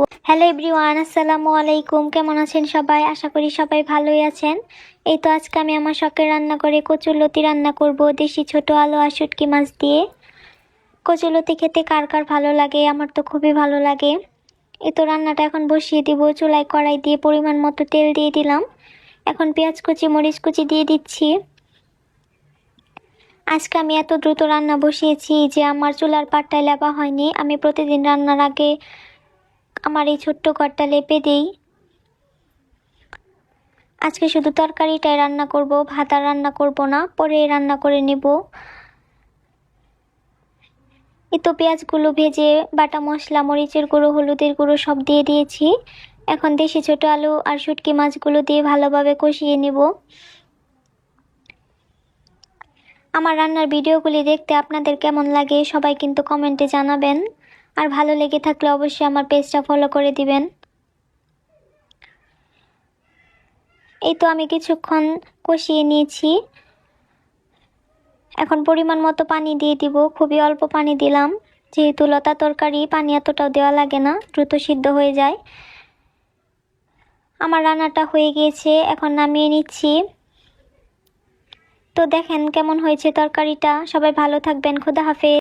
Hello everyone, আসসালামু আলাইকুম। কেমন আছেন সবাই? আশা করি সবাই ভালোই আছেন। এই তো আজকে আমি আমার শখের রান্না করে কচুরলতি রান্না করব দেশি ছোট আলু আর শুটকি মাছ দিয়ে। কচুরলতি খেতে কার কার ভালো লাগে? আমার তো খুবই ভালো লাগে। এই তো রান্নাটা এখন বসিয়ে দিব। চুলায় কড়াই দিয়ে পরিমাণ মতো তেল দিয়ে দিলাম। এখন পেঁয়াজ কুচি মরিচ কুচি দিয়ে দিচ্ছি। আজকে আমি এত দ্রুত রান্না বসিয়েছি যে আমার চুলার পাটটায় লেপা হয়নি। আমি প্রতিদিন রান্নার আগে আমার এই ছোট্ট ঘরটা লেপে দিই। আজকে শুধু তরকারিটাই রান্না করব, ভাত আর রান্না করব না, পরে রান্না করে নেব। এই তো পেঁয়াজগুলো ভেজে বাটা মশলা, মরিচের গুঁড়ো, হলুদের গুঁড়ো সব দিয়ে দিয়েছি। এখন দেশি ছোট আলু আর শুটকি মাছগুলো দিয়ে ভালোভাবে কষিয়ে নেব। আমার রান্নার ভিডিওগুলি দেখতে আপনাদের কেমন লাগে সবাই কিন্তু কমেন্টে জানাবেন। আর ভালো লেগে থাকলে অবশ্যই আমার পেজটা ফলো করে দিবেন। এই তো আমি কিছুক্ষণ কষিয়ে নিয়েছি। এখন পরিমাণ মতো পানি দিয়ে দিব। খুবই অল্প পানি দিলাম, যেহেতু লতা তরকারি পানি এতটাও দেওয়া লাগে না, দ্রুত সিদ্ধ হয়ে যায়। আমার রান্নাটা হয়ে গিয়েছে, এখন নামিয়ে নিচ্ছি। তো দেখেন কেমন হয়েছে তরকারিটা। সবাই ভালো থাকবেন। খোদা হাফেজ।